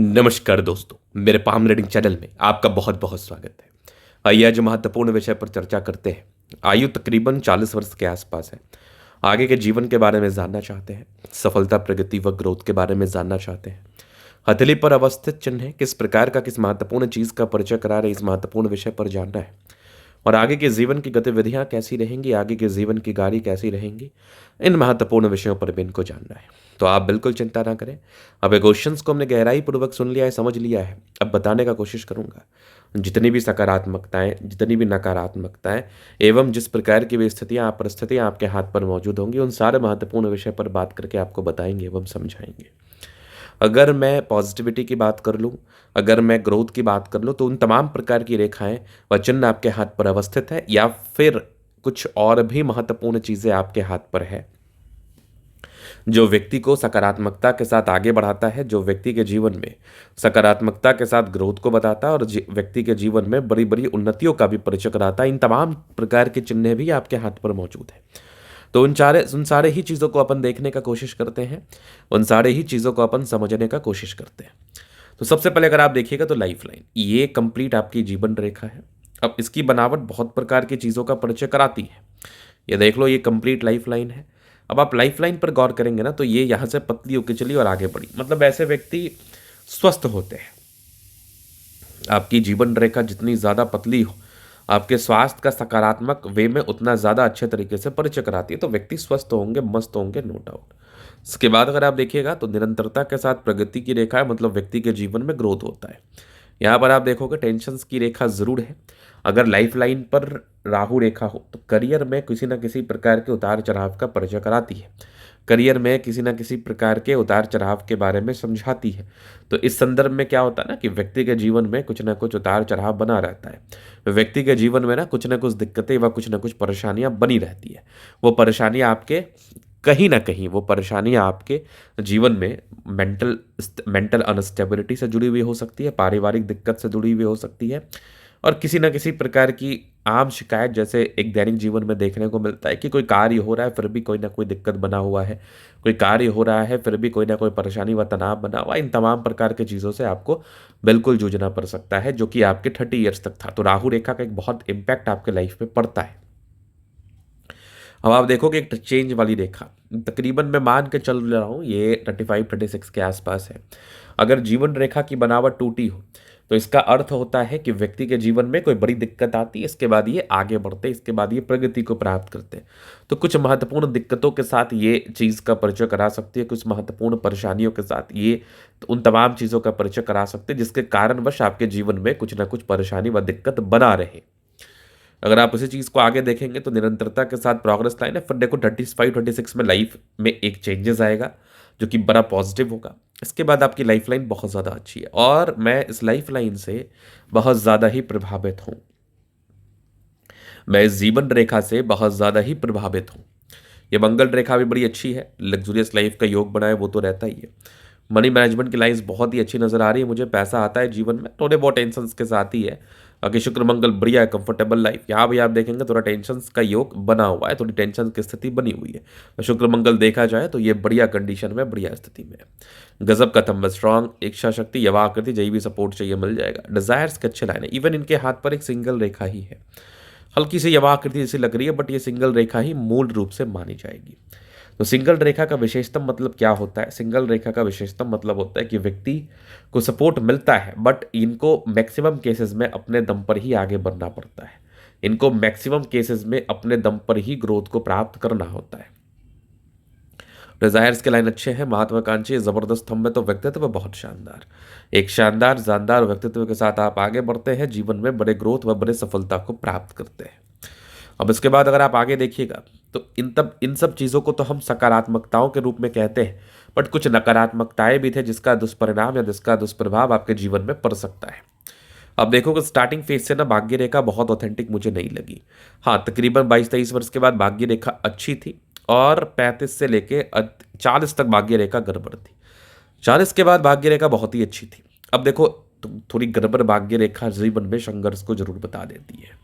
नमस्कार दोस्तों, मेरे पाम रीडिंग चैनल में आपका बहुत बहुत स्वागत है। आइए आज महत्वपूर्ण विषय पर चर्चा करते हैं। आयु तकरीबन 40 वर्ष के आसपास है। आगे के जीवन के बारे में जानना चाहते हैं, सफलता, प्रगति व ग्रोथ के बारे में जानना चाहते हैं। हथेली पर अवस्थित चिन्ह है, किस प्रकार का किस महत्वपूर्ण चीज का परिचय करा रहे, इस महत्वपूर्ण विषय पर जानना है। और आगे के जीवन की गतिविधियां कैसी रहेंगी, आगे के जीवन की गाड़ी कैसी रहेंगी, इन महत्वपूर्ण विषयों पर भी इनको जानना है। तो आप बिल्कुल चिंता ना करें। अब ये क्वेश्चंस को हमने गहराई पूर्वक सुन लिया है, समझ लिया है। अब बताने का कोशिश करूंगा। जितनी भी सकारात्मकताएं, जितनी भी नकारात्मकताएं एवं जिस प्रकार की भी स्थितियां, परिस्थितियां आपके हाथ पर मौजूद होंगी, उन सारे महत्वपूर्ण विषय पर बात करके आपको बताएंगे एवं समझाएंगे। अगर मैं पॉजिटिविटी की बात कर लूँ, अगर मैं ग्रोथ की बात कर लूँ, तो उन तमाम प्रकार की रेखाएं व चिन्ह आपके हाथ पर अवस्थित है, या फिर कुछ और भी महत्वपूर्ण चीज़ें आपके हाथ पर है जो व्यक्ति को सकारात्मकता के साथ आगे बढ़ाता है, जो व्यक्ति के जीवन में सकारात्मकता के साथ ग्रोथ को बताता है और व्यक्ति के जीवन में बड़ी बड़ी उन्नतियों का भी परिचय कराता है। इन तमाम प्रकार के चिन्ह भी आपके हाथ पर मौजूद है। तो उन सारे ही चीज़ों को अपन देखने का कोशिश करते हैं, उन सारे ही चीज़ों को अपन समझने का कोशिश करते हैं। तो सबसे पहले अगर आप देखिएगा तो लाइफ लाइन, ये कंप्लीट आपकी जीवन रेखा है। अब इसकी बनावट बहुत प्रकार की चीज़ों का परिचय कराती है। ये देख लो, ये कंप्लीट लाइफ लाइन है। अब आप लाइफ लाइन पर गौर करेंगे ना, तो ये यहाँ से पतली होकर चली और आगे बढ़ी, मतलब ऐसे व्यक्ति स्वस्थ होते हैं। आपकी जीवन रेखा जितनी ज़्यादा पतली हो, आपके स्वास्थ्य का सकारात्मक वे में उतना ज़्यादा अच्छे तरीके से परिचय कराती है, तो व्यक्ति स्वस्थ होंगे, मस्त होंगे, नो डाउट। इसके बाद अगर आप देखिएगा तो निरंतरता के साथ प्रगति की रेखा है, मतलब व्यक्ति के जीवन में ग्रोथ होता है। यहाँ पर आप देखोगे टेंशन्स की रेखा ज़रूर है। अगर लाइफ लाइन पर राहु रेखा हो तो करियर में किसी न किसी प्रकार के उतार चढ़ाव का परिचय कराती है, करियर में किसी न किसी प्रकार के उतार चढ़ाव के बारे में समझाती है। तो इस संदर्भ में क्या होता है ना कि व्यक्ति के जीवन में कुछ ना कुछ उतार चढ़ाव बना रहता है। व्यक्ति के जीवन में ना कुछ दिक्कतें व कुछ ना कुछ परेशानियां बनी रहती है। वो परेशानियां आपके कहीं ना कहीं, वो परेशानियां आपके जीवन में मेंटल अनस्टेबिलिटी से जुड़ी हुई हो सकती है, पारिवारिक दिक्कत से जुड़ी हुई हो सकती है, और किसी न किसी प्रकार की आम शिकायत, जैसे एक दैनिक जीवन में देखने को मिलता है कि कोई कार्य हो रहा है फिर भी कोई ना कोई दिक्कत बना हुआ है, कोई कार्य हो रहा है फिर भी कोई ना कोई परेशानी व तनाव बना हुआ है। इन तमाम प्रकार की चीज़ों से आपको बिल्कुल जूझना पड़ सकता है, जो कि आपके 30 ईयर्स तक था। तो राहु रेखा का एक बहुत इंपैक्ट आपके लाइफ में पड़ता है। अब आप देखोगे एक चेंज वाली रेखा, तकरीबन मैं मान के चल रहा हूँ ये 35-36 के आसपास है। अगर जीवन रेखा की बनावट टूटी हो तो इसका अर्थ होता है कि व्यक्ति के जीवन में कोई बड़ी दिक्कत आती है, इसके बाद ये आगे बढ़ते, इसके बाद ये प्रगति को प्राप्त करते हैं। तो कुछ महत्वपूर्ण दिक्कतों के साथ ये चीज़ का परिचय करा सकती है, कुछ महत्वपूर्ण परेशानियों के साथ ये उन तमाम चीज़ों का परिचय करा सकते हैं जिसके कारणवश आपके जीवन में कुछ ना कुछ परेशानी व दिक्कत बना रहे। अगर आप उसी चीज़ को आगे देखेंगे तो निरंतरता के साथ प्रोग्रेस लाइन है। फिर देखो 35-36 में लाइफ में एक चेंजेस आएगा जो कि बड़ा पॉजिटिव होगा। इसके बाद आपकी लाइफ लाइन बहुत ज़्यादा अच्छी है और मैं इस लाइफ लाइन से बहुत ज़्यादा ही प्रभावित हूँ। मैं इस जीवन रेखा से बहुत ज़्यादा ही प्रभावित हूँ। ये मंगल रेखा भी बड़ी अच्छी है, लग्जूरियस लाइफ का योग बनाए वो तो रहता ही है। मनी मैनेजमेंट की लाइन्स बहुत ही अच्छी नज़र आ रही है मुझे, पैसा आता है जीवन में, थोड़े बहुत टेंशन के साथ ही है। बाकी शुक्र मंगल बढ़िया है, कंफर्टेबल लाइफ। यहाँ भी आप देखेंगे थोड़ा टेंशन का योग बना हुआ है, थोड़ी टेंशन की स्थिति बनी हुई है। शुक्र मंगल देखा जाए तो ये बढ़िया कंडीशन में, बढ़िया स्थिति में है। गजब का थंब, स्ट्रांग इच्छा शक्ति, यवा आकृति, जही भी सपोर्ट चाहिए मिल जाएगा। डिजायर्स के अच्छे लाइन है। इवन इनके हाथ पर एक सिंगल रेखा ही है, हल्की सी यवा आकृति जैसी लग रही है, बट ये सिंगल रेखा ही मूल रूप से मानी जाएगी। तो सिंगल रेखा का विशेषतम मतलब क्या होता है? सिंगल रेखा का विशेषतम मतलब होता है कि व्यक्ति को सपोर्ट मिलता है, बट इनको मैक्सिमम केसेस में अपने दम पर ही आगे बढ़ना पड़ता है। इनको मैक्सिमम केसेस में अपने दम पर ही ग्रोथ को प्राप्त करना होता है। डिजायर्स के लाइन अच्छे हैं, महत्वाकांक्षी, जबरदस्त थंब है, तो व्यक्तित्व बहुत शानदार। एक शानदार जानदार व्यक्तित्व के साथ आप आगे बढ़ते हैं, जीवन में बड़े ग्रोथ व बड़े सफलता को प्राप्त करते हैं। अब इसके बाद अगर आप आगे देखिएगा तो इन सब चीज़ों को तो हम सकारात्मकताओं के रूप में कहते हैं, बट कुछ नकारात्मकताएं भी थे जिसका दुष्परिणाम या जिसका दुष्प्रभाव आपके जीवन में पड़ सकता है। अब देखो कि स्टार्टिंग फेज से ना भाग्य रेखा बहुत ऑथेंटिक मुझे नहीं लगी। हाँ, तकरीबन 22-23 वर्ष के बाद भाग्य रेखा अच्छी थी और 35 से लेके 40 तक भाग्य रेखा गड़बड़ थी। 40 के बाद भाग्य रेखा बहुत ही अच्छी थी। अब देखो तो थोड़ी गड़बड़ भाग्य रेखा जीवन में संघर्ष को जरूर बता देती है।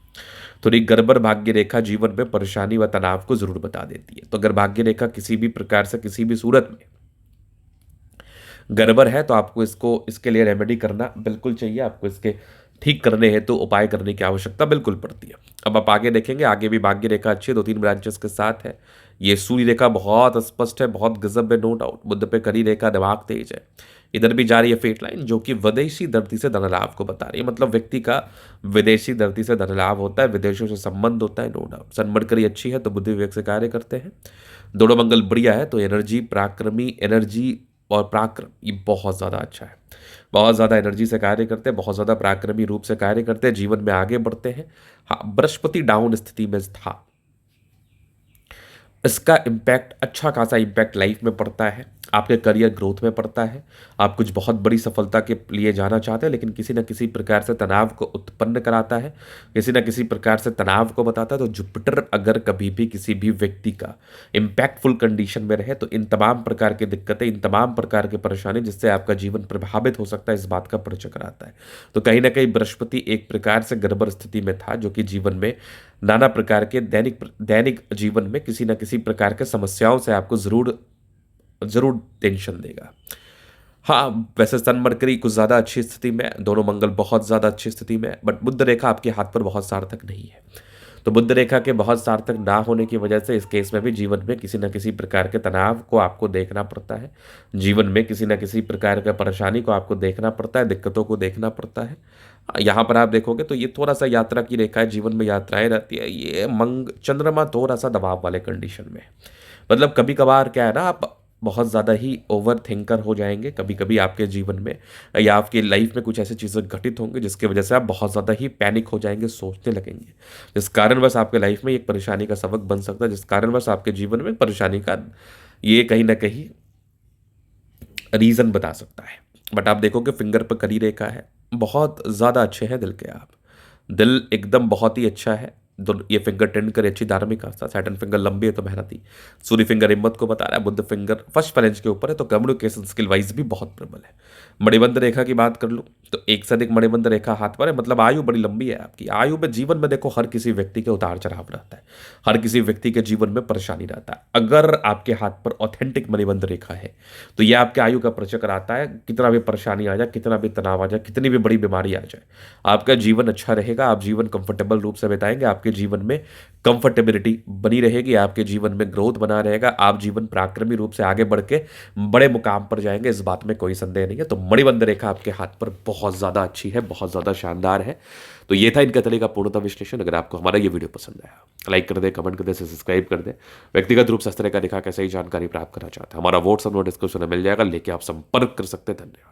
थोड़ी गड़बड़ भाग्य रेखा जीवन में परेशानी व तनाव को जरूर बता देती है। तो अगर भाग्य रेखा किसी भी प्रकार से, किसी भी सूरत में गड़बड़ है तो आपको इसके लिए रेमेडी करना बिल्कुल चाहिए, आपको इसके ठीक करने हेतु उपाय करने की आवश्यकता बिल्कुल पड़ती है। अब आप आगे देखेंगे, आगे भी भाग्य रेखा अच्छी है, 2-3 ब्रांचेस के साथ है। ये सूर्य रेखा बहुत स्पष्ट है, बहुत गजब है, नो डाउट। बुध पे करी रेखा, दिमाग तेज है। इधर भी जा रही है फेट लाइन, जो कि विदेशी धरती से धन लाभ को बता रही है। मतलब व्यक्ति का विदेशी धरती से धन लाभ होता है, विदेशों से संबंध होता है, नो डाउट। सन मरकरी अच्छी है तो बुद्धि विवेक से कार्य करते हैं। दोनों मंगल बढ़िया है तो एनर्जी, पराक्रमी एनर्जी और पराक्रम ये बहुत ज़्यादा अच्छा है। बहुत ज़्यादा एनर्जी से कार्य करते हैं, बहुत ज़्यादा पराक्रमी रूप से कार्य करते हैं, जीवन में आगे बढ़ते हैं। हाँ, बृहस्पति डाउन स्थिति में था, इसका इम्पैक्ट, अच्छा खासा इम्पैक्ट लाइफ में पड़ता है, आपके करियर ग्रोथ में पड़ता है। आप कुछ बहुत बड़ी सफलता के लिए जाना चाहते हैं, लेकिन किसी न किसी प्रकार से तनाव को उत्पन्न कराता है, किसी न किसी प्रकार से तनाव को बताता है। तो जुपिटर अगर कभी भी किसी भी व्यक्ति का इम्पैक्टफुल कंडीशन में रहे तो इन तमाम प्रकार की दिक्कतें, इन तमाम प्रकार की परेशानी जिससे आपका जीवन प्रभावित हो सकता है, इस बात का परिचय कराता है। तो कहीं ना कहीं बृहस्पति एक प्रकार से गड़बड़ स्थिति में था, जो कि जीवन में नाना प्रकार के दैनिक जीवन में किसी न किसी प्रकार के समस्याओं से आपको जरूर जरूर टेंशन देगा। हाँ, वैसे सन मरकरी कुछ ज़्यादा अच्छी स्थिति में, दोनों मंगल बहुत ज़्यादा अच्छी स्थिति में, बट बुध रेखा आपके हाथ पर बहुत सार्थक नहीं है। तो बुध रेखा के बहुत सार्थक ना होने की वजह से इस केस में भी जीवन में किसी न किसी प्रकार के तनाव को आपको देखना पड़ता है, जीवन में किसी न किसी प्रकार का परेशानी को आपको देखना पड़ता है, दिक्कतों को देखना पड़ता है। यहाँ पर आप देखोगे तो ये थोड़ा सा यात्रा की रेखा है, जीवन में यात्राएं रहती है। ये चंद्रमा थोड़ा सा दबाव वाले कंडीशन में, मतलब कभी कभार क्या है ना, आप बहुत ज़्यादा ही ओवर थिंकर हो जाएंगे कभी कभी आपके जीवन में, या आपकी लाइफ में कुछ ऐसी चीज़ें घटित होंगी जिसकी वजह से आप बहुत ज़्यादा ही पैनिक हो जाएंगे, सोचने लगेंगे, जिस कारणवश आपके लाइफ में एक परेशानी का सबक बन सकता है, जिस कारणवश आपके जीवन में परेशानी का ये कहीं ना कहीं रीज़न बता सकता है। बट आप देखोगे फिंगर पर करी रेखा है, बहुत ज़्यादा अच्छे हैं दिल के आप, दिल एकदम बहुत ही अच्छा है। ये फिंगर टेंड करे अच्छी धार्मिक आस्था, सैटर्न फिंगर लंबी है तो मेहनती, सूर्य फिंगर हिम्मत को बता रहा है, बुध फिंगर फर्स्ट फ्रेंच के ऊपर है तो कम्युनिकेशन स्किल वाइज भी बहुत प्रबल है। मणिबंध रेखा की बात कर लूँ तो एक से अधिक मणिबंध रेखा हाथ पर है, मतलब आयु बड़ी लंबी है आपकी। आयु में जीवन में देखो हर किसी व्यक्ति के उतार चढ़ाव रहता है, हर किसी व्यक्ति के जीवन में परेशानी रहता है। अगर आपके हाथ पर ऑथेंटिक मणिबंध रेखा है तो यह आपके आयु का परिचय कराता है। कितना भी परेशानी आ जाए, कितना भी तनाव आ जाए, कितनी भी बड़ी बीमारी आ जाए, आपका जीवन अच्छा रहेगा, आप जीवन कंफर्टेबल रूप से बिताएंगे, आपके जीवन में कंफर्टेबिलिटी बनी रहेगी, आपके जीवन में ग्रोथ बना रहेगा, आप जीवन पराक्रमी रूप से आगे बढ़ के बड़े मुकाम पर जाएंगे, इस बात में कोई संदेह नहीं है। तो मणिबंध रेखा आपके हाथ पर बहुत ज़्यादा अच्छी है, बहुत ज़्यादा शानदार है। तो ये था इनका तरीका पूर्णतः विश्लेषण। अगर आपको हमारा ये वीडियो पसंद आया, लाइक कर दे, कमेंट कर दे, सब्सक्राइब कर दे। व्यक्तिगत रूप से इस तरह का दिखा कैसे ही जानकारी प्राप्त करना चाहते हैं, हमारा व्हाट्सएप नोट डिस्क्रिप्शन में मिल जाएगा, लेके आप संपर्क कर सकते हैं। धन्यवाद।